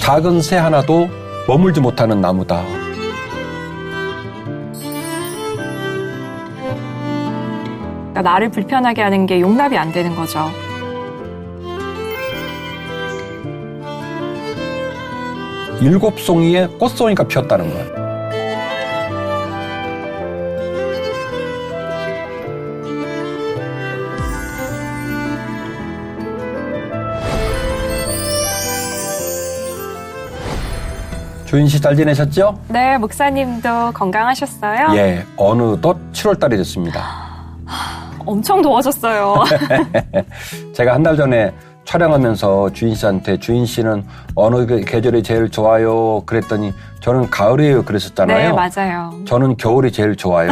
작은 새 하나도 머물지 못하는 나무다. 그러니까 나를 불편하게 하는 게 용납이 안 되는 거죠. 일곱 송이에 꽃송이가 피었다는 거예요. 주인 씨 잘 지내셨죠? 네, 목사님도 건강하셨어요? 예, 어느덧 7월달이 됐습니다. 엄청 더워졌어요. 제가 한 달 전에 촬영하면서 주인 씨한테 주인 씨는 어느 계절이 제일 좋아요? 그랬더니 저는 가을이에요 그랬었잖아요. 네, 맞아요. 저는 겨울이 제일 좋아요.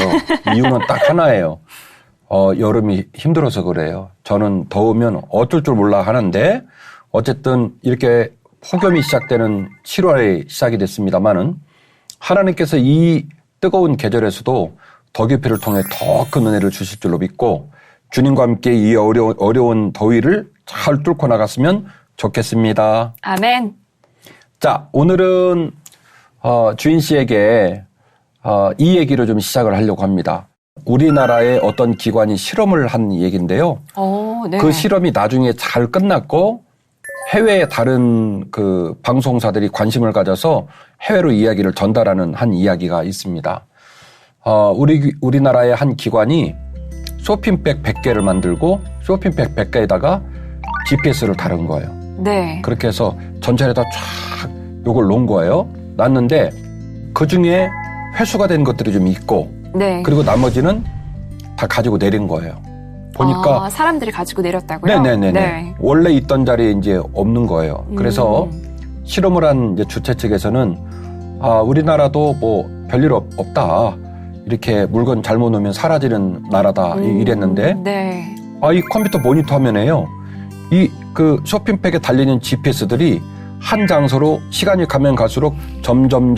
이유는 딱 하나예요. 여름이 힘들어서 그래요. 저는 더우면 어쩔 줄 몰라 하는데 어쨌든 이렇게 폭염이 시작되는 7월에 시작이 됐습니다만은 하나님께서 이 뜨거운 계절에서도 덕유필을 통해 더 큰 은혜를 주실 줄로 믿고 주님과 함께 이 어려운 더위를 잘 뚫고 나갔으면 좋겠습니다. 아멘. 자, 오늘은 주인 씨에게 이 얘기를 좀 시작을 하려고 합니다. 우리나라의 어떤 기관이 실험을 한 얘기인데요. 네. 그 실험이 나중에 잘 끝났고 해외의 다른 그 방송사들이 관심을 가져서 해외로 이야기를 전달하는 한 이야기가 있습니다. 우리나라의 한 기관이 쇼핑백 100개를 만들고 쇼핑백 100개에다가 GPS를 달은 거예요. 네. 그렇게 해서 전철에다 쫙 요걸 놓은 거예요. 놨는데 그 중에 회수가 된 것들이 좀 있고 네. 그리고 나머지는 다 가지고 내린 거예요. 보니까 사람들이 가지고 내렸다고요? 네네네. 네. 원래 있던 자리에 이제 없는 거예요. 그래서 실험을 한 이제 주최 측에서는 우리나라도 뭐 별일 없다. 이렇게 물건 잘못 놓으면 사라지는 나라다. 이랬는데 네. 이 컴퓨터 모니터 화면에요. 이 그 쇼핑백에 달리는 GPS들이 한 장소로 시간이 가면 갈수록 점점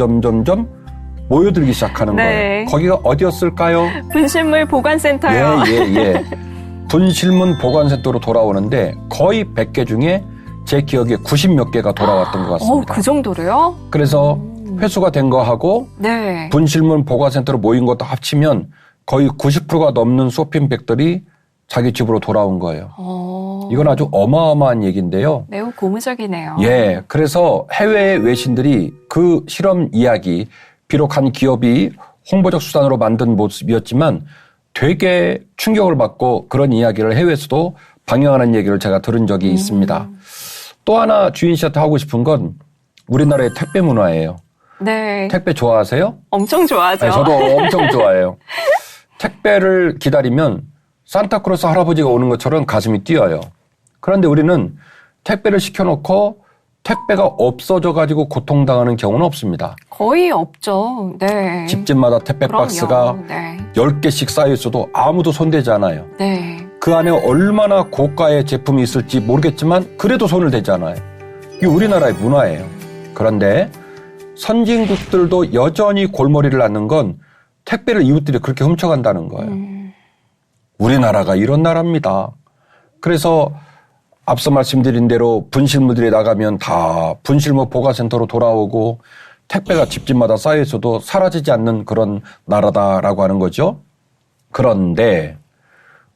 모여들기 시작하는 네. 거예요. 거기가 어디였을까요? 분실물 보관센터요. 예. 분실물 보관센터로 돌아오는데 거의 100개 중에 제 기억에 90몇 개가 돌아왔던 것 같습니다. 그 정도로요? 그래서 회수가 된 거하고 네. 분실물 보관센터로 모인 것도 합치면 거의 90%가 넘는 쇼핑백들이 자기 집으로 돌아온 거예요. 이건 아주 어마어마한 얘기인데요. 매우 고무적이네요. 예, 그래서 해외 외신들이 그 실험 이야기, 비록 한 기업이 홍보적 수단으로 만든 모습이었지만 되게 충격을 받고 그런 이야기를 해외에서도 방영하는 얘기를 제가 들은 적이 있습니다. 또 하나 주인 씨한테 하고 싶은 건 우리나라의 택배 문화예요. 네. 택배 좋아하세요? 엄청 좋아하죠. 네, 저도 엄청 좋아해요. 택배를 기다리면 산타크로스 할아버지가 오는 것처럼 가슴이 뛰어요. 그런데 우리는 택배를 시켜놓고 택배가 없어져가지고 고통당하는 경우는 없습니다. 거의 없죠. 네. 집집마다 택배 그럼요. 박스가 네. 10개씩 쌓여있어도 아무도 손대지 않아요. 네. 그 안에 얼마나 고가의 제품이 있을지 모르겠지만 그래도 손을 대지 않아요. 이게 우리나라의 문화예요. 그런데 선진국들도 여전히 골머리를 앓는 건 택배를 이웃들이 그렇게 훔쳐간다는 거예요. 우리나라가 이런 나라입니다. 그래서 앞서 말씀드린 대로 분실물들이 나가면 다 분실물 보관센터로 돌아오고 택배가 집집마다 쌓여 있어도 사라지지 않는 그런 나라다라고 하는 거죠. 그런데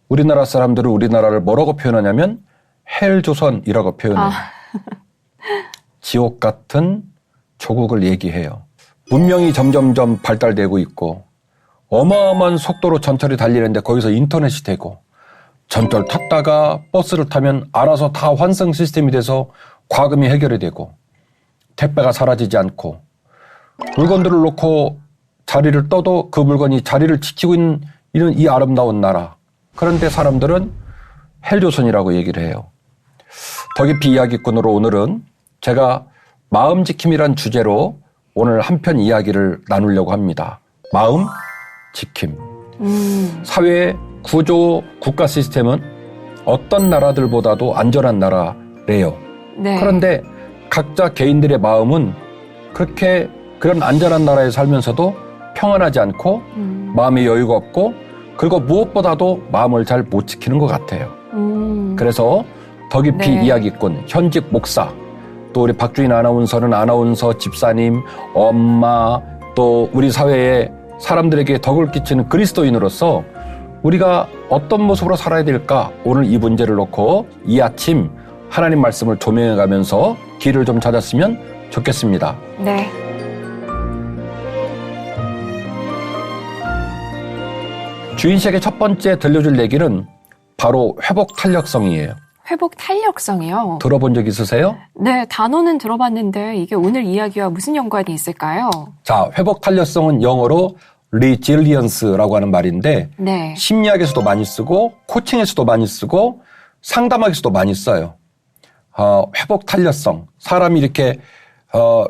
우리나라 사람들은 우리나라를 뭐라고 표현하냐면 헬조선이라고 표현해요. 지옥 같은 조국을 얘기해요. 문명이 점점점 발달되고 있고 어마어마한 속도로 전철이 달리는데 거기서 인터넷이 되고 전철 탔다가 버스를 타면 알아서 다 환승 시스템이 돼서 과금이 해결이 되고 택배가 사라지지 않고 물건들을 놓고 자리를 떠도 그 물건이 자리를 지키고 있는 이 아름다운 나라. 그런데 사람들은 헬조선이라고 얘기를 해요. 더 깊이 이야기꾼으로 오늘은 제가 마음지킴이란 주제로 오늘 한편 이야기를 나누려고 합니다. 마음 지킴. 사회의 구조, 국가 시스템은 어떤 나라들보다도 안전한 나라래요. 네. 그런데 각자 개인들의 마음은 그렇게 그런 안전한 나라에 살면서도 평안하지 않고 마음의 여유가 없고 그리고 무엇보다도 마음을 잘 못 지키는 것 같아요. 그래서 더 깊이 네. 이야기꾼, 현직 목사, 또 우리 박주인 아나운서는 아나운서, 집사님, 엄마, 또 우리 사회에 사람들에게 덕을 끼치는 그리스도인으로서 우리가 어떤 모습으로 살아야 될까? 오늘 이 문제를 놓고 이 아침 하나님 말씀을 조명해 가면서 길을 좀 찾았으면 좋겠습니다. 네. 주인 씨에게 첫 번째 들려줄 얘기는 바로 회복 탄력성이에요. 회복 탄력성이요? 들어본 적 있으세요? 네, 단어는 들어봤는데 이게 오늘 이야기와 무슨 연관이 있을까요? 자, 회복 탄력성은 영어로 resilience라고 하는 말인데 네. 심리학에서도 많이 쓰고 코칭에서도 많이 쓰고 상담학에서도 많이 써요. 회복 탄력성. 사람이 이렇게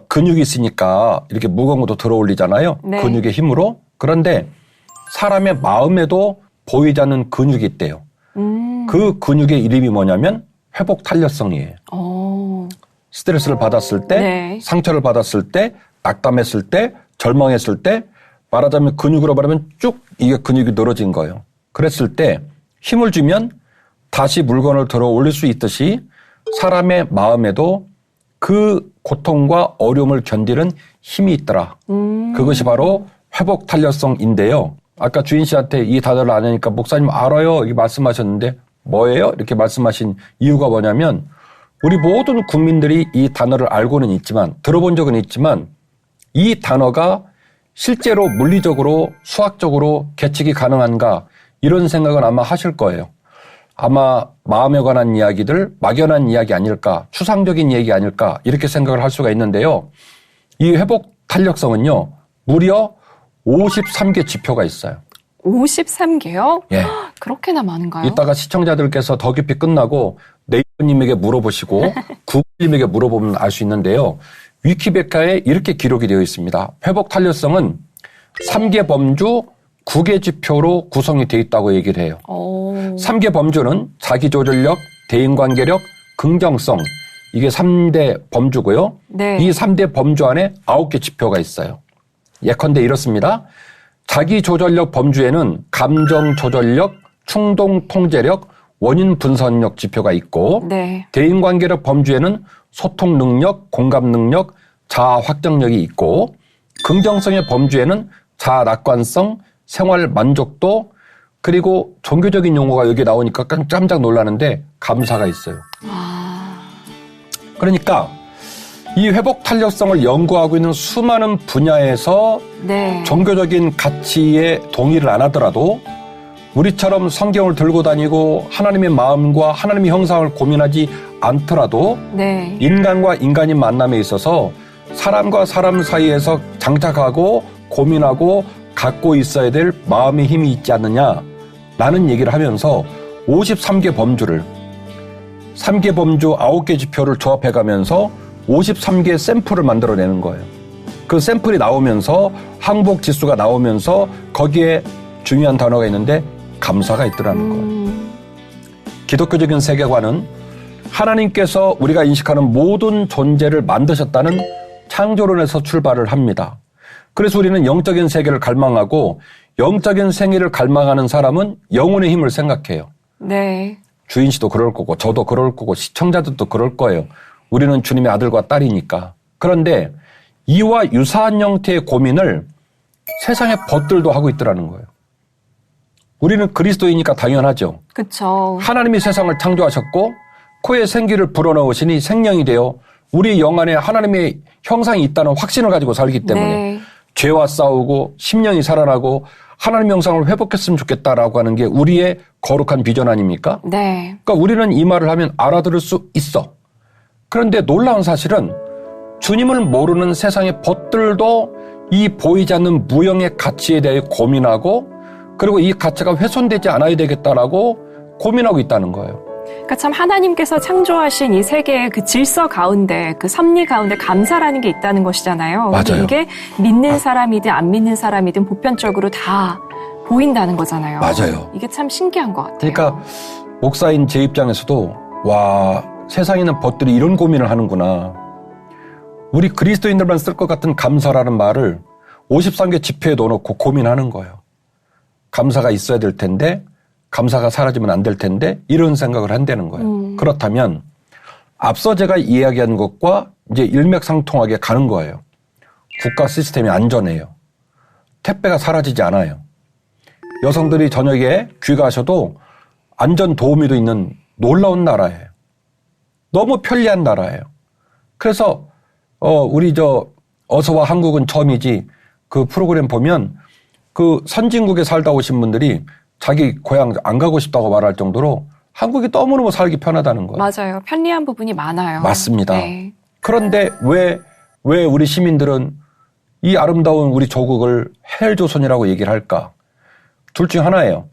근육이 있으니까 이렇게 무거운 것도 들어올리잖아요. 네. 근육의 힘으로. 그런데 사람의 마음에도 보이지 않는 근육이 있대요. 그 근육의 이름이 뭐냐면 회복 탄력성이에요. 스트레스를 받았을 때, 네. 상처를 받았을 때, 낙담했을 때, 절망했을 때 말하자면 근육으로 말하면 쭉 이게 근육이 늘어진 거예요. 그랬을 때 힘을 주면 다시 물건을 들어 올릴 수 있듯이 사람의 마음에도 그 고통과 어려움을 견디는 힘이 있더라. 그것이 바로 회복 탄력성인데요. 아까 주인 씨한테 이 단어를 안 하니까 목사님 알아요 이렇게 말씀하셨는데 뭐예요? 이렇게 말씀하신 이유가 뭐냐면 우리 모든 국민들이 이 단어를 알고는 있지만 들어본 적은 있지만 이 단어가 실제로 물리적으로 수학적으로 계측이 가능한가 이런 생각은 아마 하실 거예요. 아마 마음에 관한 이야기들 막연한 이야기 아닐까 추상적인 얘기 아닐까 이렇게 생각을 할 수가 있는데요. 이 회복 탄력성은요. 무려 53개 지표가 있어요. 53개요? 예. 그렇게나 많은가요? 이따가 시청자들께서 더 깊이 끝나고 네이버님에게 물어보시고 구글님에게 물어보면 알 수 있는데요. 위키백과에 이렇게 기록이 되어 있습니다. 회복 탄력성은 3개 범주 9개 지표로 구성이 되어 있다고 얘기를 해요. 3개 범주는 자기조절력, 대인관계력, 긍정성 이게 3대 범주고요. 네. 이 3대 범주 안에 9개 지표가 있어요. 예컨대 이렇습니다. 자기조절력 범주에는 감정조절력, 충동통제력, 원인분석력 지표가 있고 네. 대인관계력 범주에는 소통능력, 공감능력, 자아확정력이 있고 긍정성의 범주에는 자아낙관성, 생활만족도 그리고 종교적인 용어가 여기 나오니까 깜짝 놀라는데 감사가 있어요. 그러니까 이 회복 탄력성을 연구하고 있는 수많은 분야에서 네. 종교적인 가치에 동의를 안 하더라도 우리처럼 성경을 들고 다니고 하나님의 마음과 하나님의 형상을 고민하지 않더라도 네. 인간과 인간의 만남에 있어서 사람과 사람 사이에서 장착하고 고민하고 갖고 있어야 될 마음의 힘이 있지 않느냐라는 얘기를 하면서 53개 범주를 3개 범주 9개 지표를 조합해가면서 53개 샘플을 만들어내는 거예요. 그 샘플이 나오면서 항복 지수가 나오면서 거기에 중요한 단어가 있는데 감사가 있더라는 거예요. 기독교적인 세계관은 하나님께서 우리가 인식하는 모든 존재를 만드셨다는 창조론에서 출발을 합니다. 그래서 우리는 영적인 세계를 갈망하고 영적인 생애를 갈망하는 사람은 영혼의 힘을 생각해요. 네. 주인 씨도 그럴 거고 저도 그럴 거고 시청자들도 그럴 거예요. 우리는 주님의 아들과 딸이니까. 그런데 이와 유사한 형태의 고민을 세상의 벗들도 하고 있더라는 거예요. 우리는 그리스도이니까 당연하죠. 그렇죠. 하나님이 세상을 창조하셨고 코에 생기를 불어넣으시니 생명이 되어 우리 영 안에 하나님의 형상이 있다는 확신을 가지고 살기 때문에 네. 죄와 싸우고 심령이 살아나고 하나님 형상을 회복했으면 좋겠다라고 하는 게 우리의 거룩한 비전 아닙니까? 네. 그러니까 우리는 이 말을 하면 알아들을 수 있어. 그런데 놀라운 사실은 주님을 모르는 세상의 벗들도 이 보이지 않는 무형의 가치에 대해 고민하고 그리고 이 가치가 훼손되지 않아야 되겠다라고 고민하고 있다는 거예요. 그러니까 참 하나님께서 창조하신 이 세계의 그 질서 가운데 그 섭리 가운데 감사라는 게 있다는 것이잖아요. 맞아요. 이게 믿는 사람이든 안 믿는 사람이든 보편적으로 다 보인다는 거잖아요. 맞아요. 이게 참 신기한 것 같아요. 그러니까 목사인 제 입장에서도 와 세상에는 벗들이 이런 고민을 하는구나. 우리 그리스도인들만 쓸 것 같은 감사라는 말을 53개 지표에 넣어놓고 고민하는 거예요. 감사가 있어야 될 텐데 감사가 사라지면 안 될 텐데 이런 생각을 한다는 거예요. 그렇다면 앞서 제가 이야기한 것과 이제 일맥상통하게 가는 거예요. 국가 시스템이 안전해요. 택배가 사라지지 않아요. 여성들이 저녁에 귀가하셔도 안전 도우미도 있는 놀라운 나라예요. 너무 편리한 나라예요. 그래서 우리 어서와 한국은 처음이지 그 프로그램 보면 그 선진국에 살다 오신 분들이 자기 고향 안 가고 싶다고 말할 정도로 한국이 너무너무 살기 편하다는 거예요. 맞아요. 편리한 부분이 많아요. 맞습니다. 네. 그런데 왜 우리 시민들은 이 아름다운 우리 조국을 헬조선이라고 얘기를 할까? 둘 중 하나예요.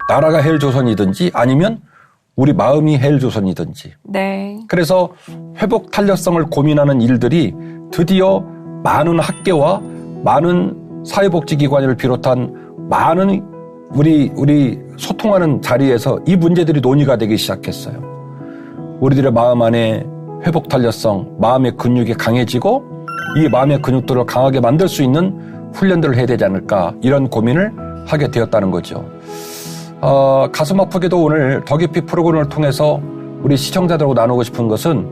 나라가 헬조선이든지 아니면 우리 마음이 헬조선이든지. 네. 그래서 회복 탄력성을 고민하는 일들이 드디어 많은 학계와 많은 사회복지기관을 비롯한 많은 우리 소통하는 자리에서 이 문제들이 논의가 되기 시작했어요. 우리들의 마음 안에 회복 탄력성, 마음의 근육이 강해지고 이 마음의 근육들을 강하게 만들 수 있는 훈련들을 해야 되지 않을까 이런 고민을 하게 되었다는 거죠. 가슴 아프게도 오늘 더 깊이 프로그램을 통해서 우리 시청자들하고 나누고 싶은 것은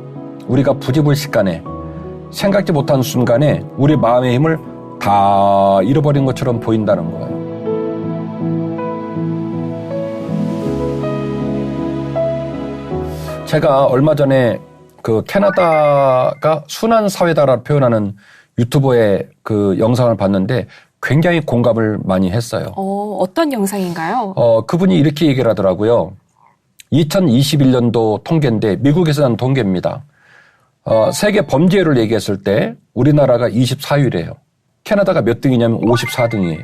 우리가 부지불식간에 생각지 못한 순간에 우리 마음의 힘을 다 잃어버린 것처럼 보인다는 거예요. 제가 얼마 전에 그 캐나다가 순한 사회다라고 표현하는 유튜버의 그 영상을 봤는데 굉장히 공감을 많이 했어요. 어떤 영상인가요? 그분이 이렇게 얘기를 하더라고요. 2021년도 통계인데 미국에서 난 통계입니다. 세계 범죄율을 얘기했을 때 우리나라가 24위래요. 캐나다가 몇 등이냐면 54등이에요.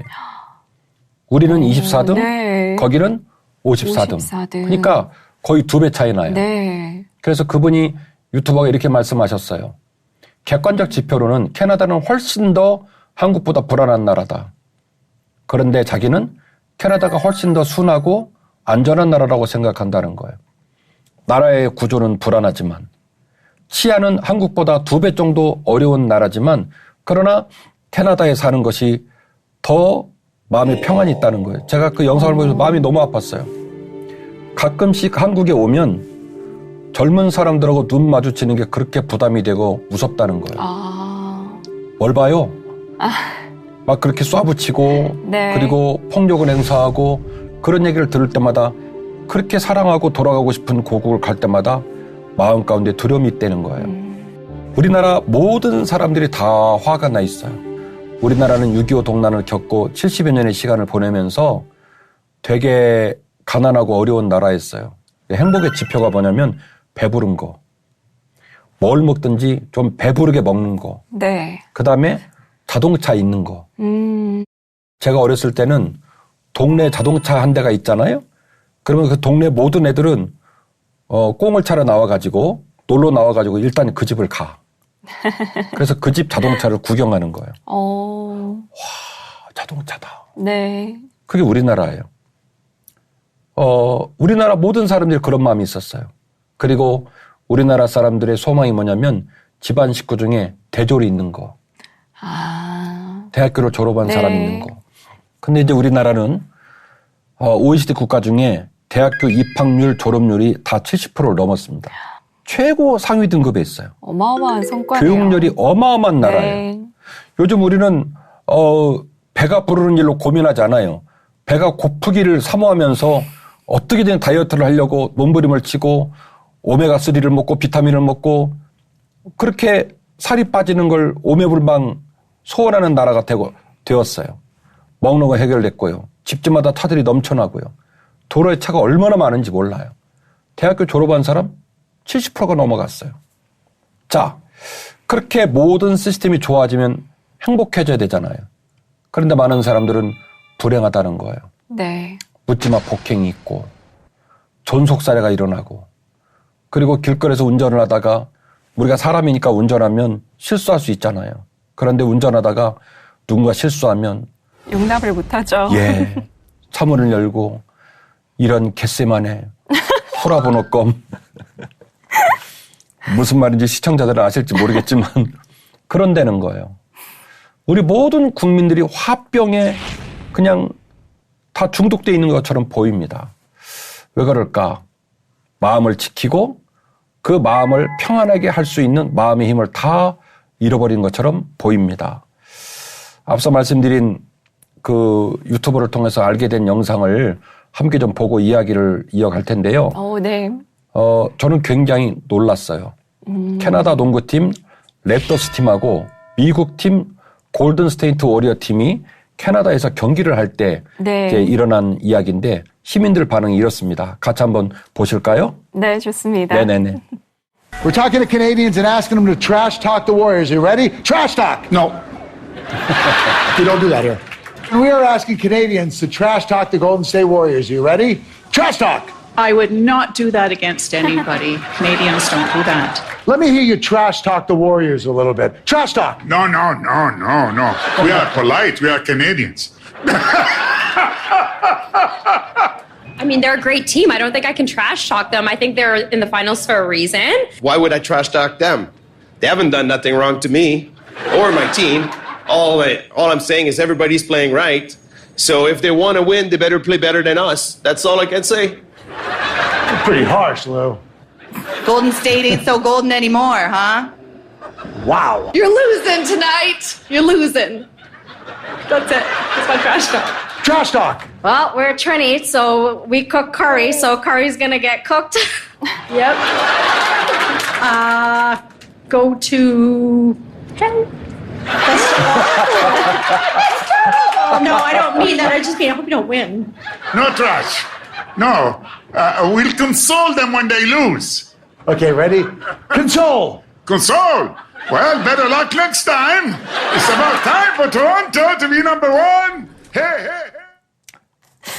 우리는 24등, 네. 거기는 54등. 54등. 그러니까 거의 2배 차이 나요. 네. 그래서 그분이 유튜버가 이렇게 말씀하셨어요. 객관적 지표로는 캐나다는 훨씬 더 한국보다 불안한 나라다. 그런데 자기는 캐나다가 훨씬 더 순하고 안전한 나라라고 생각한다는 거예요. 나라의 구조는 불안하지만 치안은 한국보다 2배 정도 어려운 나라지만 그러나 캐나다에 사는 것이 더 마음에 평안이 있다는 거예요. 제가 그 영상을 보면서 마음이 너무 아팠어요. 가끔씩 한국에 오면 젊은 사람들하고 눈 마주치는 게 그렇게 부담이 되고 무섭다는 거예요. 뭘 봐요? 막 그렇게 쏴붙이고 네. 그리고 폭력을 행사하고 그런 얘기를 들을 때마다 그렇게 사랑하고 돌아가고 싶은 고국을 갈 때마다 마음 가운데 두려움이 있다는 거예요. 우리나라 모든 사람들이 다 화가 나 있어요. 우리나라는 6.25 동란을 겪고 70여 년의 시간을 보내면서 되게 가난하고 어려운 나라였어요. 행복의 지표가 뭐냐면 배부른 거. 뭘 먹든지 좀 배부르게 먹는 거. 네. 그 다음에 자동차 있는 거. 제가 어렸을 때는 동네 자동차 한 대가 있잖아요. 그러면 그 동네 모든 애들은 꽁을 차려 나와가지고 놀러 나와가지고 일단 그 집을 가. 그래서 그 집 자동차를 구경하는 거예요. 와, 자동차다. 네. 그게 우리나라예요. 우리나라 모든 사람들이 그런 마음이 있었어요. 그리고 우리나라 사람들의 소망이 뭐냐면 집안 식구 중에 대졸이 있는 거. 대학교를 졸업한 네. 사람이 있는 거. 근데 이제 우리나라는 OECD 국가 중에 대학교 입학률, 졸업률이 다 70%를 넘었습니다. 최고 상위 등급에 있어요. 어마어마한 성과네요. 교육열이 어마어마한 나라예요. 네. 요즘 우리는 배가 부르는 일로 고민하지 않아요. 배가 고프기를 사모하면서 어떻게든 다이어트를 하려고 몸부림을 치고 오메가3를 먹고 비타민을 먹고 그렇게 살이 빠지는 걸 오매불망 소원하는 나라가 되었어요. 먹는 거 해결됐고요. 집집마다 차들이 넘쳐나고요. 도로에 차가 얼마나 많은지 몰라요. 대학교 졸업한 사람 70%가 넘어갔어요. 자, 그렇게 모든 시스템이 좋아지면 행복해져야 되잖아요. 그런데 많은 사람들은 불행하다는 거예요. 네. 묻지마 폭행이 있고 존속사례가 일어나고 그리고 길거리에서 운전을 하다가 우리가 사람이니까 운전하면 실수할 수 있잖아요. 그런데 운전하다가 누군가 실수하면 용납을 못하죠. 예, 차문을 열고 이런 갯새만해 호라번호 껌 무슨 말인지 시청자들은 아실지 모르겠지만 그런다는 거예요. 우리 모든 국민들이 화병에 그냥 다 중독되어 있는 것처럼 보입니다. 왜 그럴까? 마음을 지키고 그 마음을 평안하게 할 수 있는 마음의 힘을 다 잃어버린 것처럼 보입니다. 앞서 말씀드린 그 유튜브를 통해서 알게 된 영상을 함께 좀 보고 이야기를 이어갈 텐데요. 네. 저는 굉장히 놀랐어요. 캐나다 농구팀 랩터스 팀하고 미국 팀 골든 스테이트 워리어 팀이 캐나다에서 경기를 할 때 네. 이제 일어난 이야기인데 시민들 반응이 이렇습니다. 같이 한번 보실까요? 네, 좋습니다. 네네네. We're talking to Canadians and asking them to trash talk the Warriors. Are you ready? Trash talk! No. You don't do that here. We are asking Canadians to trash talk the Golden State Warriors. Are you ready? Trash talk! I would not do that against anybody. Canadians don't do that. Let me hear you trash talk the Warriors a little bit. Trash talk! No. We are polite. We are Canadians. I mean, they're a great team. I don't think I can trash talk them. I think they're in the finals for a reason. Why would I trash talk them? They haven't done nothing wrong to me or my team. All I'm saying is everybody's playing right. So if they want to win, they better play better than us. That's all I can say. You're pretty harsh, Lou. Golden State ain't so golden anymore, huh? Wow. You're losing tonight. You're losing. That's it. That's my trash talk. Trash talk! Well, we're Trini, so we cook curry, so curry's gonna get cooked. Yep. Go to hell. No, I don't mean that. I just mean I hope you don't win. No trash. No. We'll console them when they lose. Okay, ready? Console! Console. Well, better luck next time. It's about time for Toronto to be number one. Hey.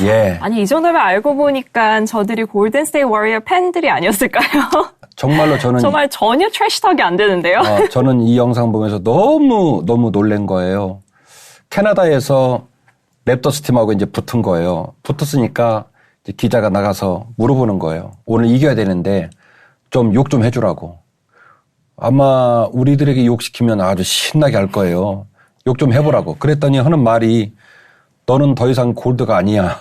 예. 아니, 이 정도면 알고 보니까 저들이 골든스테이트 워리어 팬들이 아니었을까요? 정말로 저는 정말 전혀 트래시talk이 안 되는데요. 저는 이 영상 보면서 너무 놀란 거예요. 캐나다에서 랩터스 팀하고 이제 붙은 거예요. 붙었으니까 이제 기자가 나가서 물어보는 거예요. 오늘 이겨야 되는데 좀 욕 좀 해주라고. 아마 우리들에게 욕시키면 아주 신나게 할 거예요. 욕 좀 해보라고. 그랬더니 하는 말이 너는 더 이상 골드가 아니야.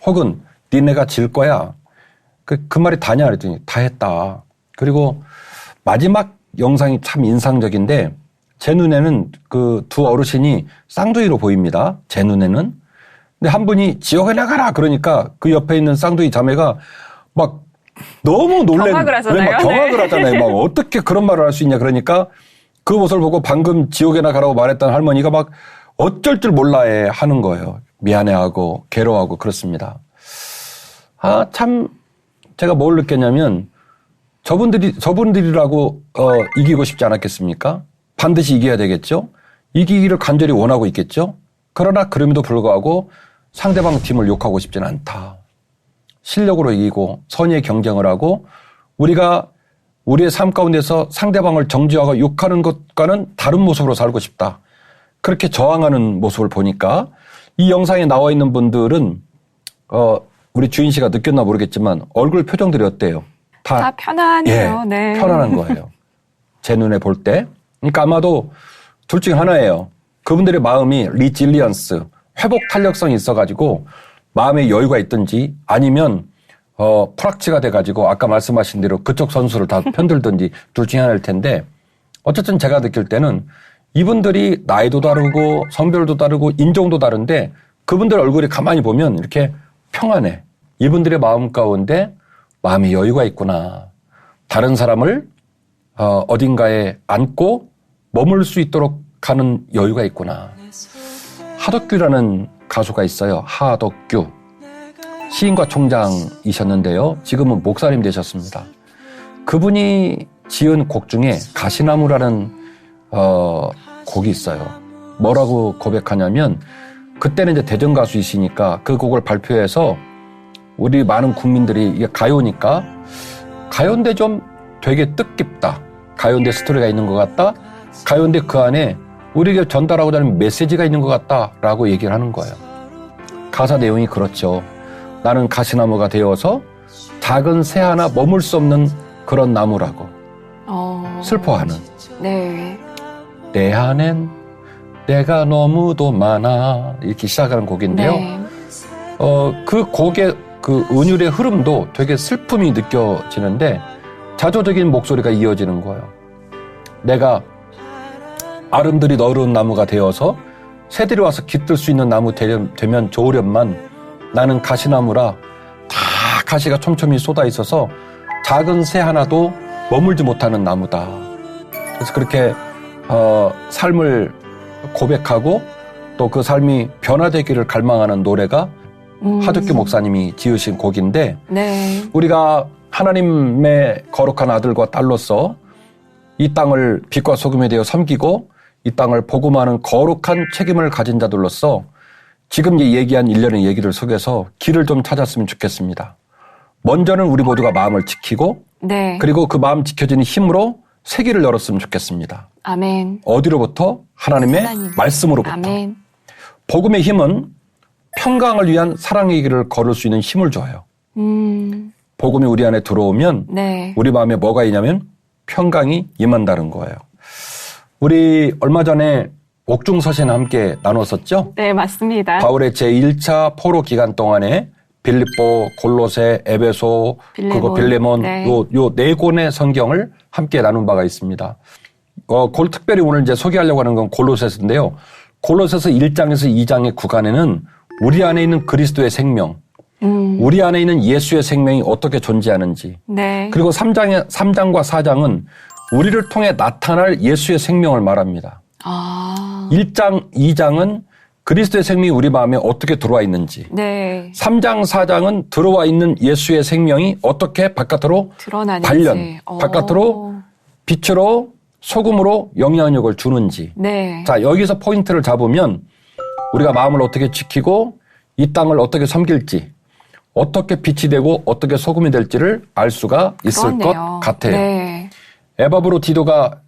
혹은 니네가 질 거야. 그 말이 다냐 그랬더니 다 했다. 그리고 마지막 영상이 참 인상적인데 제 눈에는 그 두 어르신이 쌍둥이로 보입니다. 제 눈에는. 근데 한 분이 지옥에 나가라 그러니까 그 옆에 있는 쌍둥이 자매가 막 너무 놀란 경악을 하잖아요. 막 경악을 네. 하잖아요. 막 어떻게 그런 말을 할 수 있냐 그러니까 그 모습을 보고 방금 지옥에 나가라고 말했던 할머니가 막 어쩔 줄 몰라해 하는 거예요. 미안해하고 괴로워하고 그렇습니다. 참 제가 뭘 느꼈냐면 저분들이라고 이기고 싶지 않았겠습니까? 반드시 이겨야 되겠죠? 이기기를 간절히 원하고 있겠죠? 그러나 그럼에도 불구하고 상대방 팀을 욕하고 싶지는 않다. 실력으로 이기고 선의의 경쟁을 하고 우리가 우리의 삶 가운데서 상대방을 정죄하고 욕하는 것과는 다른 모습으로 살고 싶다. 그렇게 저항하는 모습을 보니까 이 영상에 나와 있는 분들은 우리 주인 씨가 느꼈나 모르겠지만 얼굴 표정들이 어때요? 다 편안해요. 예, 네. 편안한 거예요. 제 눈에 볼 때. 그러니까 아마도 둘 중에 하나예요. 그분들의 마음이 리질리언스, 회복 탄력성이 있어가지고 마음의 여유가 있든지 아니면 프락치가 돼가지고 아까 말씀하신 대로 그쪽 선수를 다 편들든지 둘 중에 하나일 텐데 어쨌든 제가 느낄 때는 이분들이 나이도 다르고 성별도 다르고 인종도 다른데 그분들 얼굴이 가만히 보면 이렇게 평안해. 이분들의 마음 가운데 마음의 여유가 있구나. 다른 사람을 어딘가에 안고 머물 수 있도록 하는 여유가 있구나. 하덕규라는 가수가 있어요. 하덕규. 시인과 총장이셨는데요. 지금은 목사님 되셨습니다. 그분이 지은 곡 중에 가시나무라는 곡이 있어요. 뭐라고 고백하냐면 그때는 이제 대전 가수이시니까 그 곡을 발표해서 우리 많은 국민들이 이게 가요니까 가요인데 좀 되게 뜻깊다. 가요인데 스토리가 있는 것 같다. 가요인데 그 안에 우리에게 전달하고자 하는 메시지가 있는 것 같다라고 얘기를 하는 거예요. 가사 내용이 그렇죠. 나는 가시나무가 되어서 작은 새 하나 머물 수 없는 그런 나무라고 슬퍼하는 네. 내 안엔 내가 너무도 많아 이렇게 시작하는 곡인데요. 네. 그 곡의 그 은율의 흐름도 되게 슬픔이 느껴지는데 자조적인 목소리가 이어지는 거예요. 내가 아름드리 너른 나무가 되어서 새들이 와서 깃들 수 있는 나무 되면 좋으련만 나는 가시나무라 다 가시가 촘촘히 쏟아 있어서 작은 새 하나도 머물지 못하는 나무다. 그래서 그렇게 삶을 고백하고 또 그 삶이 변화되기를 갈망하는 노래가 하덕규 목사님이 지으신 곡인데 네. 우리가 하나님의 거룩한 아들과 딸로서 이 땅을 빛과 소금에 대어 섬기고 이 땅을 복음하는 거룩한 책임을 가진 자들로서 지금 얘기한 일련의 얘기를 속에서 길을 좀 찾았으면 좋겠습니다. 먼저는 우리 모두가 마음을 지키고 네. 그리고 그 마음 지켜지는 힘으로 세계를 열었으면 좋겠습니다. 아멘. 어디로부터? 하나님의 하나님. 말씀으로부터. 아멘. 복음의 힘은 평강을 위한 사랑의 길을 걸을 수 있는 힘을 줘요. 복음이 우리 안에 들어오면 네. 우리 마음에 뭐가 있냐면 평강이 임한다는 거예요. 우리 얼마 전에 옥중서신 함께 나눴었죠? 네, 맞습니다. 바울의 제1차 포로 기간 동안에 빌립보, 골로새, 에베소, 그리고 빌레몬 네. 요 네 권의 성경을 함께 나눈 바가 있습니다. 특별히 오늘 이제 소개하려고 하는 건 골로새서인데요. 골로새서 1장에서 2장의 구간에는 우리 안에 있는 그리스도의 생명, 우리 안에 있는 예수의 생명이 어떻게 존재하는지, 네. 그리고 3장과 4장은 우리를 통해 나타날 예수의 생명을 말합니다. 1장, 2장은 그리스도의 생명이 우리 마음에 어떻게 들어와 있는지, 네. 3장, 4장은 들어와 있는 예수의 생명이 어떻게 바깥으로 드러나는지. 발견, 바깥으로 빛으로 소금으로 영향력을 주는지. 네. 자, 여기서 포인트를 잡으면 우리가 마음을 어떻게 지키고 이 땅을 어떻게 섬길지, 어떻게 빛이 되고 어떻게 소금이 될지를 알 수가 있을 그렇네요. 것 같아요. 네. 에바브로 디도가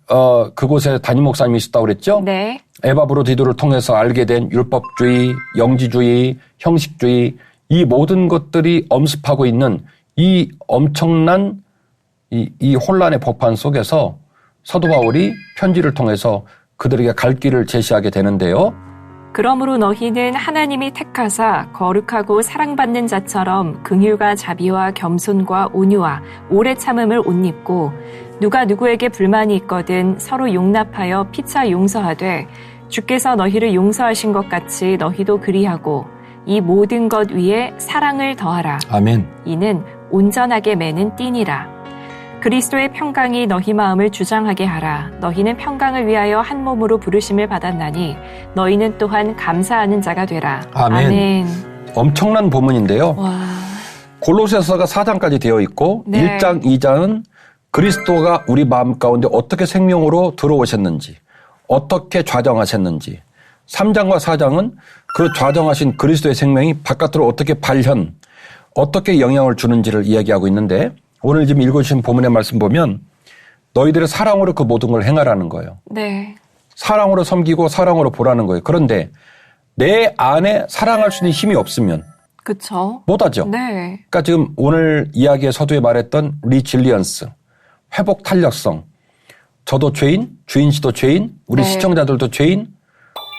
그곳에 담임 목사님이 있었다고 그랬죠? 네. 에바브로 디도를 통해서 알게 된 율법주의, 영지주의, 형식주의 이 모든 것들이 엄습하고 있는 이 엄청난 이 혼란의 복판 속에서 사도 바울이 편지를 통해서 그들에게 갈 길을 제시하게 되는데요. 그러므로 너희는 하나님이 택하사 거룩하고 사랑받는 자처럼 긍휼과 자비와 겸손과 온유와 오래 참음을 옷 입고 누가 누구에게 불만이 있거든 서로 용납하여 피차 용서하되 주께서 너희를 용서하신 것 같이 너희도 그리하고 이 모든 것 위에 사랑을 더하라. 아멘. 이는 온전하게 매는 띠니라. 그리스도의 평강이 너희 마음을 주장하게 하라. 너희는 평강을 위하여 한 몸으로 부르심을 받았나니 너희는 또한 감사하는 자가 되라. 아멘. 아멘. 엄청난 본문인데요. 와. 골로새서가 4장까지 되어 있고 네. 1장, 2장은 그리스도가 우리 마음 가운데 어떻게 생명으로 들어오셨는지, 어떻게 좌정하셨는지, 3장과 4장은 그 좌정하신 그리스도의 생명이 바깥으로 어떻게 발현, 어떻게 영향을 주는지를 이야기하고 있는데 오늘 지금 읽어주신 본문의 말씀 보면 너희들의 사랑으로 그 모든 걸 행하라는 거예요. 네. 사랑으로 섬기고 사랑으로 보라는 거예요. 그런데 내 안에 사랑할 수 있는 힘이 없으면 그쵸. 못하죠. 네. 그러니까 지금 오늘 이야기의 서두에 말했던 리질리언스, 회복 탄력성. 저도 죄인, 주인 씨도 죄인, 우리 네. 시청자들도 죄인.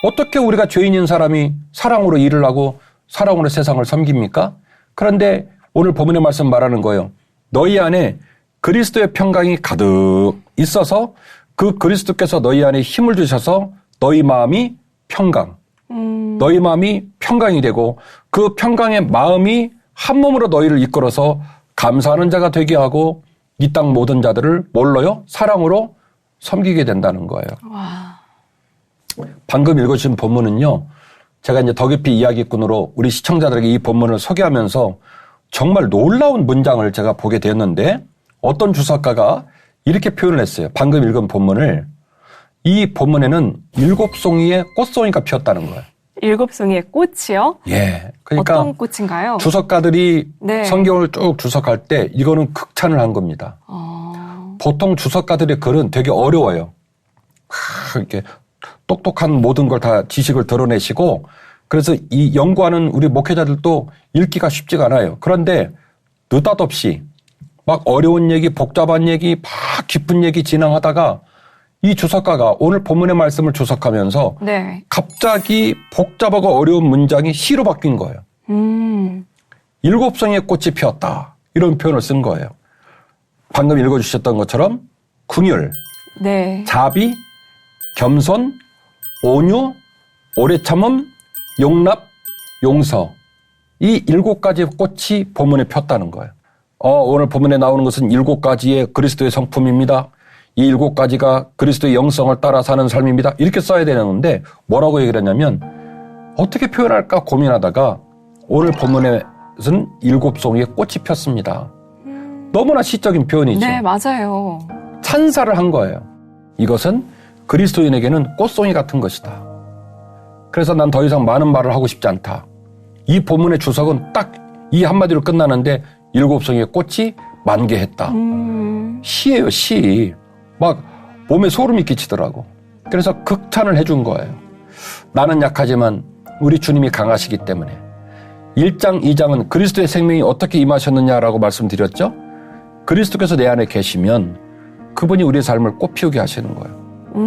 어떻게 우리가 죄인인 사람이 사랑으로 일을 하고 사랑으로 세상을 섬깁니까? 그런데 오늘 본문의 말씀 말하는 거예요. 너희 안에 그리스도의 평강이 가득 있어서 그 그리스도께서 너희 안에 힘을 주셔서 너희 마음이 평강, 너희 마음이 평강이 되고 그 평강의 마음이 한 몸으로 너희를 이끌어서 감사하는 자가 되게 하고 이 땅 모든 자들을 뭘로요? 사랑으로 섬기게 된다는 거예요. 와. 방금 읽어주신 본문은요. 제가 이제 더 깊이 이야기꾼으로 우리 시청자들에게 이 본문을 소개하면서 정말 놀라운 문장을 제가 보게 되었는데 어떤 주석가가 이렇게 표현을 했어요. 방금 읽은 본문을 이 본문에는 7송이의 꽃송이가 피었다는 거예요. 7송이의 꽃이요? 예. 그러니까 어떤 꽃인가요? 주석가들이 네. 성경을 쭉 주석할 때 이거는 극찬을 한 겁니다. 보통 주석가들의 글은 되게 어려워요. 이렇게 똑똑한 모든 걸 다 지식을 드러내시고 그래서 이 연구하는 우리 목회자들도 읽기가 쉽지가 않아요. 그런데 느닷없이 막 어려운 얘기, 복잡한 얘기, 막 깊은 얘기 진행하다가 이 주석가가 오늘 본문의 말씀을 주석하면서 네. 갑자기 복잡하고 어려운 문장이 시로 바뀐 거예요. 7송이의 꽃이 피었다. 이런 표현을 쓴 거예요. 방금 읽어주셨던 것처럼 긍휼, 네. 자비, 겸손, 온유, 오래 참음, 용납, 용서. 이 7가지 꽃이 본문에 폈다는 거예요. 오늘 본문에 나오는 것은 7가지의 그리스도의 성품입니다. 이 7가지가 그리스도의 영성을 따라 사는 삶입니다. 이렇게 써야 되는데 뭐라고 얘기를 했냐면 어떻게 표현할까 고민하다가 오늘 본문에는 7송이의 꽃이 폈습니다. 너무나 시적인 표현이죠. 네, 맞아요. 찬사를 한 거예요. 이것은 그리스도인에게는 꽃송이 같은 것이다. 그래서 난 더 이상 많은 말을 하고 싶지 않다. 이 본문의 주석은 딱 이 한마디로 끝나는데 7송이의 꽃이 만개했다. 시예요, 시. 막 몸에 소름이 끼치더라고. 그래서 극찬을 해준 거예요. 나는 약하지만 우리 주님이 강하시기 때문에. 1장, 2장은 그리스도의 생명이 어떻게 임하셨느냐라고 말씀드렸죠. 그리스도께서 내 안에 계시면 그분이 우리의 삶을 꽃피우게 하시는 거예요.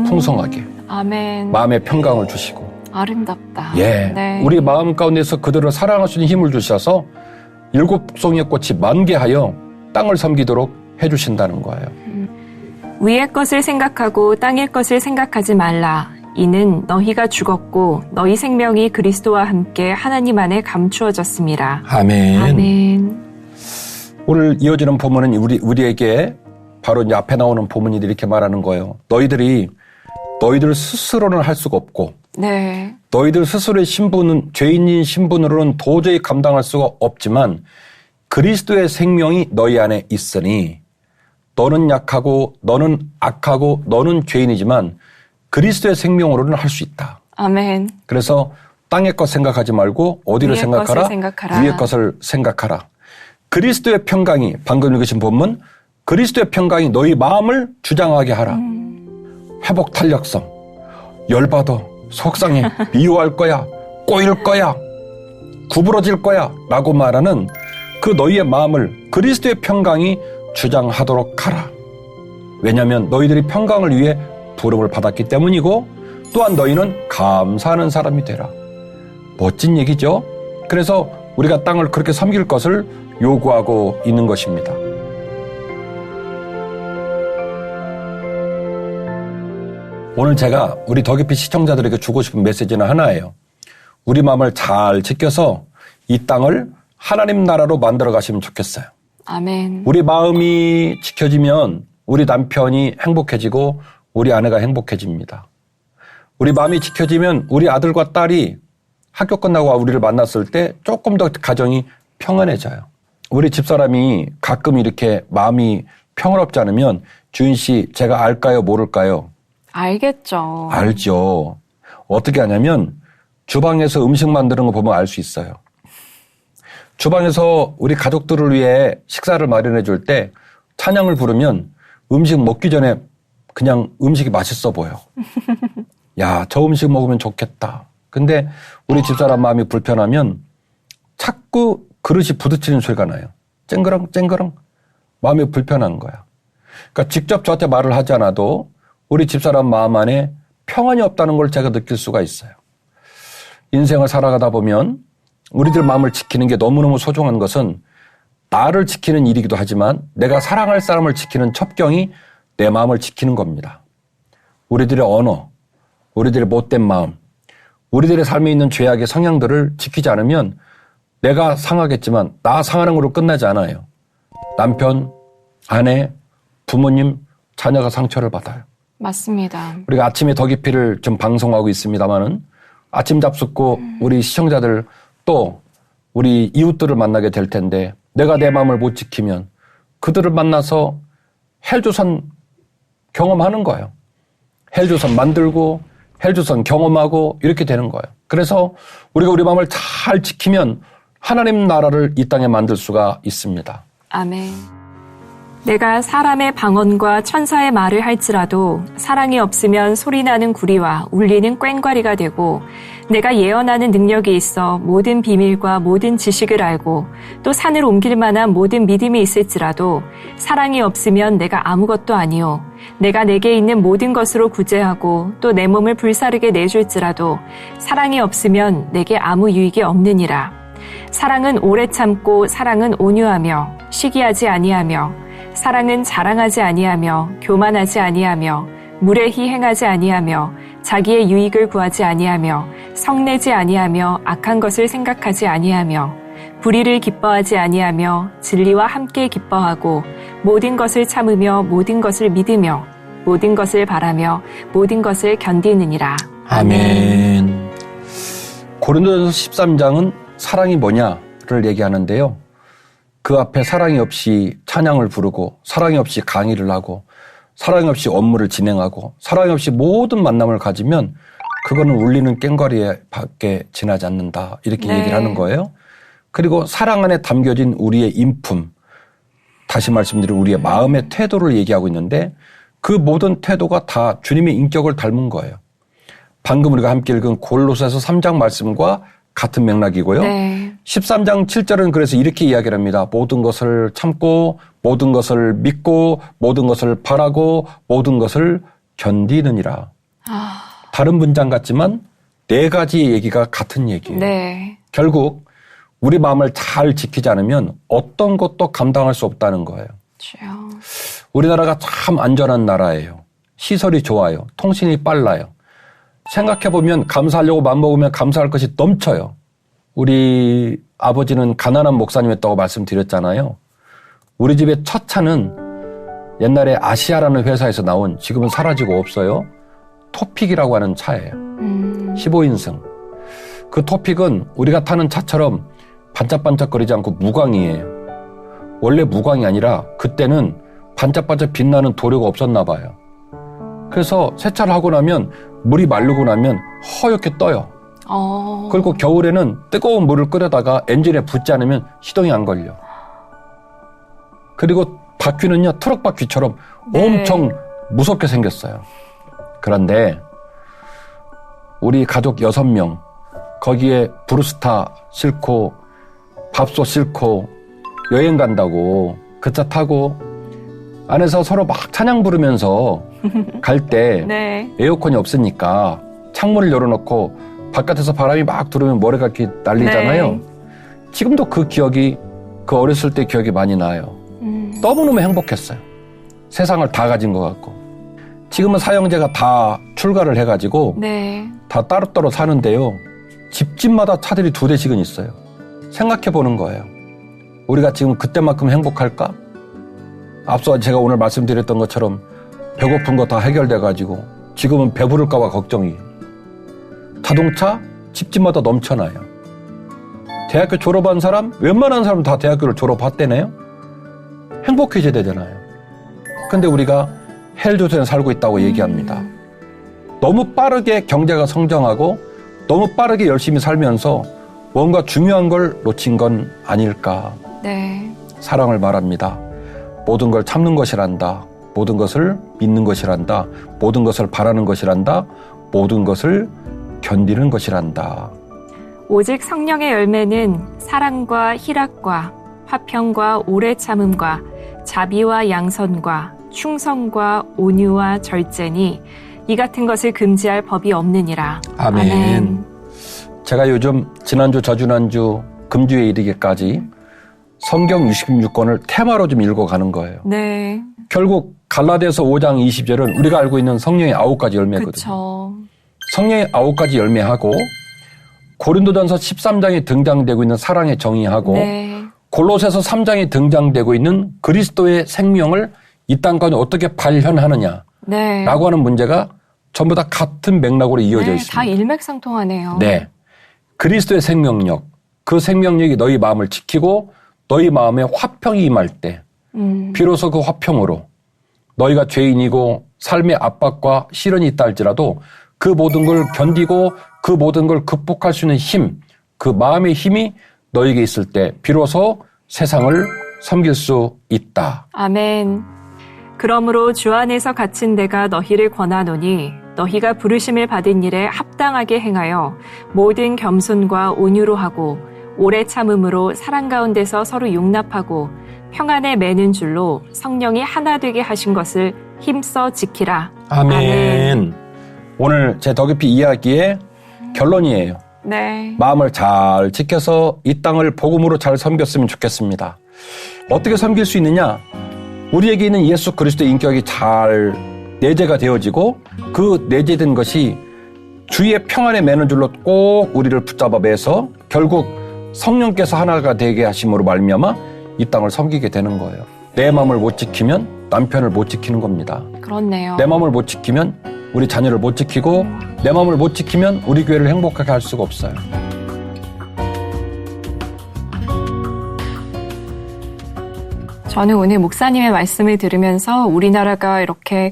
풍성하게. 아멘. 마음의 평강을 주시고. 아름답다. 예. 네. 우리 마음 가운데서 그들을 사랑할 수 있는 힘을 주셔서 7송이의 꽃이 만개하여 땅을 섬기도록 해주신다는 거예요. 위의 것을 생각하고 땅의 것을 생각하지 말라. 이는 너희가 죽었고 너희 생명이 그리스도와 함께 하나님 안에 감추어졌습니다. 아멘. 아멘. 오늘 이어지는 본문은 우리에게 바로 이제 앞에 나오는 본문이 이렇게 말하는 거예요. 너희들 스스로는 할 수가 없고 네. 너희들 스스로의 신분은 죄인인 신분으로는 도저히 감당할 수가 없지만 그리스도의 생명이 너희 안에 있으니 너는 약하고 너는 악하고 너는 죄인이지만 그리스도의 생명으로는 할 수 있다. 아멘. 그래서 땅의 것 생각하지 말고 어디를 위의 생각하라? 것을 생각하라. 위의 것을 생각하라. 그리스도의 평강이 방금 읽으신 본문 그리스도의 평강이 너희 마음을 주장하게 하라. 회복 탄력성. 열받아. 속상해. 미워할 거야. 꼬일 거야. 구부러질 거야. 라고 말하는 그 너희의 마음을 그리스도의 평강이 주장하도록 하라. 왜냐하면 너희들이 평강을 위해 부름을 받았기 때문이고 또한 너희는 감사하는 사람이 되라. 멋진 얘기죠. 그래서 우리가 땅을 그렇게 섬길 것을 요구하고 있는 것입니다. 오늘 제가 우리 더 깊이 시청자들에게 주고 싶은 메시지는 하나예요. 우리 마음을 잘 지켜서 이 땅을 하나님 나라로 만들어 가시면 좋겠어요. 아멘. 우리 마음이 지켜지면 우리 남편이 행복해지고 우리 아내가 행복해집니다. 우리 마음이 지켜지면 우리 아들과 딸이 학교 끝나고 우리를 만났을 때 조금 더 가정이 평안해져요. 우리 집사람이 가끔 이렇게 마음이 평화롭지 않으면 주인 씨 제가 알까요 모를까요? 알겠죠. 알죠. 어떻게 하냐면 주방에서 음식 만드는 거 보면 알 수 있어요. 주방에서 우리 가족들을 위해 식사를 마련해 줄 때 찬양을 부르면 음식 먹기 전에 그냥 음식이 맛있어 보여. 야, 저 음식 먹으면 좋겠다. 근데 우리 집사람 마음이 불편하면 자꾸 그릇이 부딪히는 소리가 나요. 쨍그렁 쨍그렁 마음이 불편한 거야. 그러니까 직접 저한테 말을 하지 않아도 우리 집사람 마음 안에 평안이 없다는 걸 제가 느낄 수가 있어요. 인생을 살아가다 보면 우리들 마음을 지키는 게 너무너무 소중한 것은 나를 지키는 일이기도 하지만 내가 사랑할 사람을 지키는 첩경이 내 마음을 지키는 겁니다. 우리들의 언어, 우리들의 못된 마음, 우리들의 삶에 있는 죄악의 성향들을 지키지 않으면 내가 상하겠지만 나 상하는 걸로 끝나지 않아요. 남편, 아내, 부모님, 자녀가 상처를 받아요. 맞습니다. 우리가 아침에 더 깊이를 좀 방송하고 있습니다마는 아침 잡숫고 우리 시청자들 또 우리 이웃들을 만나게 될 텐데 내가 내 마음을 못 지키면 그들을 만나서 헬조선 경험하는 거예요. 헬조선 만들고 헬조선 경험하고 이렇게 되는 거예요. 그래서 우리가 우리 마음을 잘 지키면 하나님 나라를 이 땅에 만들 수가 있습니다. 아멘. 내가 사람의 방언과 천사의 말을 할지라도 사랑이 없으면 소리나는 구리와 울리는 꽹과리가 되고 내가 예언하는 능력이 있어 모든 비밀과 모든 지식을 알고 또 산을 옮길 만한 모든 믿음이 있을지라도 사랑이 없으면 내가 아무것도 아니요 내가 내게 있는 모든 것으로 구제하고 또 내 몸을 불사르게 내줄지라도 사랑이 없으면 내게 아무 유익이 없느니라. 사랑은 오래 참고 사랑은 온유하며 시기하지 아니하며 사랑은 자랑하지 아니하며 교만하지 아니하며 무례히 행하지 아니하며 자기의 유익을 구하지 아니하며 성내지 아니하며 악한 것을 생각하지 아니하며 불의를 기뻐하지 아니하며 진리와 함께 기뻐하고 모든 것을 참으며 모든 것을 믿으며 모든 것을 바라며 모든 것을 견디느니라. 아멘. 고린도전서 13장은 사랑이 뭐냐를 얘기하는데요. 그 앞에 사랑이 없이 찬양을 부르고 사랑이 없이 강의를 하고 사랑이 없이 업무를 진행하고 사랑이 없이 모든 만남을 가지면 그거는 울리는 꽹과리에 밖에 지나지 않는다. 이렇게 네. 얘기를 하는 거예요. 그리고 사랑 안에 담겨진 우리의 인품, 다시 말씀드린 우리의 마음의 태도를 얘기하고 있는데 그 모든 태도가 다 주님의 인격을 닮은 거예요. 방금 우리가 함께 읽은 골로새서 3장 말씀과 같은 맥락이고요. 네. 13장 7절은 그래서 이렇게 이야기를 합니다. 모든 것을 참고 모든 것을 믿고 모든 것을 바라고 모든 것을 견디느니라. 다른 문장 같지만 네 가지의 얘기가 같은 얘기예요. 네. 결국 우리 마음을 잘 지키지 않으면 어떤 것도 감당할 수 없다는 거예요. 주여. 우리나라가 참 안전한 나라예요. 시설이 좋아요. 통신이 빨라요. 생각해보면 감사하려고 맘먹으면 감사할 것이 넘쳐요. 우리 아버지는 가난한 목사님이었다고 말씀드렸잖아요. 우리 집의 첫 차는 옛날에 아시아라는 회사에서 나온, 지금은 사라지고 없어요, 토픽이라고 하는 차예요. 15인승. 그 토픽은 우리가 타는 차처럼 반짝반짝거리지 않고 무광이에요. 원래 무광이 아니라 그때는 반짝반짝 빛나는 도료가 없었나 봐요. 그래서 세차를 하고 나면 물이 마르고 나면 허옇게 떠요. 그리고 겨울에는 뜨거운 물을 끓여다가 엔진에 붓지 않으면 시동이 안 걸려. 그리고 바퀴는요, 트럭 바퀴처럼 엄청 무섭게 생겼어요. 그런데 우리 가족 6명, 거기에 브루스타 싣고 밥솥 싣고 여행 간다고 그 차 타고 안에서 서로 막 찬양 부르면서 갈 때 네. 에어컨이 없으니까 창문을 열어놓고 바깥에서 바람이 막 들어오면 머리가 이렇게 날리잖아요. 네. 지금도 그 기억이, 그 어렸을 때 기억이 많이 나요. 너무너무 행복했어요. 세상을 다 가진 것 같고. 지금은 사형제가 다 출가를 해가지고 네. 다 따로따로 사는데요. 집집마다 차들이 2대씩은 있어요. 생각해보는 거예요. 우리가 지금 그때만큼 행복할까? 앞서 제가 오늘 말씀드렸던 것처럼 배고픈 거 다 해결돼가지고 지금은 배부를까 봐 걱정이에요. 자동차 집집마다 넘쳐나요. 대학교 졸업한 사람, 웬만한 사람 다 대학교를 졸업했대네요. 행복해져야 되잖아요. 근데 우리가 헬조선에 살고 있다고 얘기합니다. 너무 빠르게 경제가 성장하고 너무 빠르게 열심히 살면서 뭔가 중요한 걸 놓친 건 아닐까. 네. 사랑을 말합니다. 모든 걸 참는 것이란다. 모든 것을 믿는 것이란다. 모든 것을 바라는 것이란다. 모든 것을 견디는 것이란다. 오직 성령의 열매는 사랑과 희락과 화평과 오래 참음과 자비와 양선과 충성과 온유와 절제니 이 같은 것을 금지할 법이 없느니라. 아멘. 제가 요즘 지난주 저지난주 금주에 이르기까지 성경 66권을 테마로 좀 읽어가는 거예요. 네. 결국 갈라디아서 5장 20절은 우리가 알고 있는 성령의 9가지 열매거든요. 그쵸. 성령의 9가지 열매하고 고린도전서 13장에 등장되고 있는 사랑의 정의하고 네. 골로새서 3장에 등장되고 있는 그리스도의 생명을 이 땅 가운데 어떻게 발현하느냐 네. 라고 하는 문제가 전부 다 같은 맥락으로 이어져 네, 있습니다. 다 일맥상통하네요. 네. 그리스도의 생명력, 그 생명력이 너희 마음을 지키고 너희 마음에 화평이 임할 때 비로소 그 화평으로 너희가 죄인이고 삶의 압박과 시련이 있다 할지라도 그 모든 걸 견디고 그 모든 걸 극복할 수 있는 힘, 그 마음의 힘이 너희에게 있을 때 비로소 세상을 섬길 수 있다. 아멘. 그러므로 주 안에서 갇힌 내가 너희를 권하노니 너희가 부르심을 받은 일에 합당하게 행하여 모든 겸손과 온유로 하고 오래 참음으로 사랑 가운데서 서로 용납하고 평안에 매는 줄로 성령이 하나 되게 하신 것을 힘써 지키라. 아멘. 오늘 제 더 깊이 이야기의 결론이에요. 네. 마음을 잘 지켜서 이 땅을 복음으로 잘 섬겼으면 좋겠습니다. 어떻게 섬길 수 있느냐? 우리에게 있는 예수 그리스도의 인격이 잘 내재가 되어지고 그 내재된 것이 주의 평안에 매는 줄로 꼭 우리를 붙잡아 매서 결국 성령께서 하나가 되게 하심으로 말미암아 이 땅을 섬기게 되는 거예요. 내 마음을 못 지키면 남편을 못 지키는 겁니다. 그렇네요. 내 마음을 못 지키면 우리 자녀를 못 지키고 내 마음을 못 지키면 우리 교회를 행복하게 할 수가 없어요. 저는 오늘 목사님의 말씀을 들으면서 우리나라가 이렇게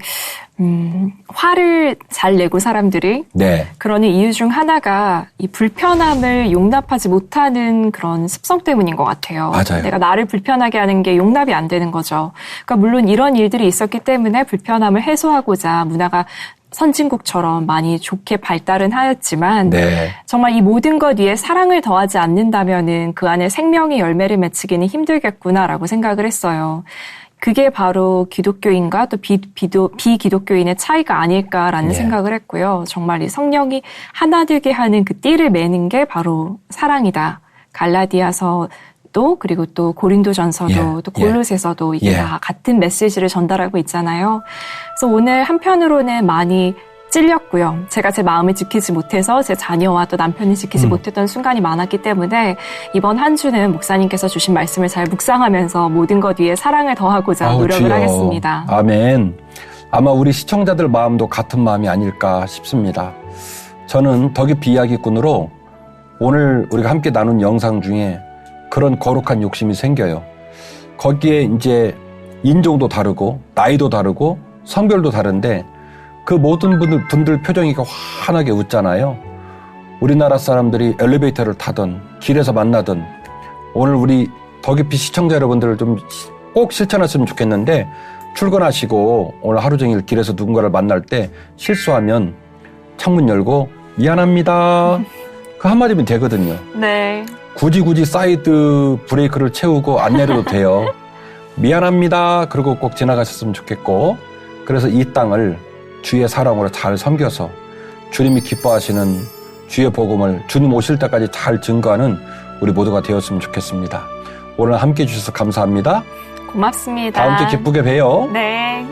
화를 잘 내고 사람들이 네. 그러는 이유 중 하나가 이 불편함을 용납하지 못하는 그런 습성 때문인 것 같아요. 맞아요. 내가 나를 불편하게 하는 게 용납이 안 되는 거죠. 그러니까 물론 이런 일들이 있었기 때문에 불편함을 해소하고자 문화가 선진국처럼 많이 좋게 발달은 하였지만 네. 정말 이 모든 것 위에 사랑을 더하지 않는다면은 그 안에 생명의 열매를 맺히기는 힘들겠구나라고 생각을 했어요. 그게 바로 기독교인과 또 비기독교인의 차이가 아닐까라는 네. 생각을 했고요. 정말 이 성령이 하나 되게 하는 그 띠를 매는 게 바로 사랑이다. 갈라디아서도 그리고 또 고린도전서도 예. 또 골로새서도 이게 예. 다 같은 메시지를 전달하고 있잖아요. 그래서 오늘 한편으로는 많이 찔렸고요. 제가 제 마음을 지키지 못해서 제 자녀와 또 남편을 지키지 못했던 순간이 많았기 때문에 이번 한 주는 목사님께서 주신 말씀을 잘 묵상하면서 모든 것 위에 사랑을 더하고자 노력을 주여. 하겠습니다. 아멘. 아마 우리 시청자들 마음도 같은 마음이 아닐까 싶습니다. 저는 더 깊이 이야기꾼으로 오늘 우리가 함께 나눈 영상 중에 그런 거룩한 욕심이 생겨요. 거기에 이제 인종도 다르고 나이도 다르고 성별도 다른데 그 모든 분들 표정이 환하게 웃잖아요. 우리나라 사람들이 엘리베이터를 타든 길에서 만나든 오늘 우리 더 깊이 시청자 여러분들을 좀 꼭 실천하셨으면 좋겠는데 출근하시고 오늘 하루 종일 길에서 누군가를 만날 때 실수하면 창문 열고 미안합니다. 그 한마디면 되거든요. 네. 굳이 사이드 브레이크를 채우고 안 내려도 돼요. 미안합니다. 그러고 꼭 지나가셨으면 좋겠고 그래서 이 땅을 주의 사랑으로 잘 섬겨서 주님이 기뻐하시는 주의 복음을 주님 오실 때까지 잘 증거하는 우리 모두가 되었으면 좋겠습니다. 오늘 함께해 주셔서 감사합니다. 고맙습니다. 다음 주에 기쁘게 봬요. 네.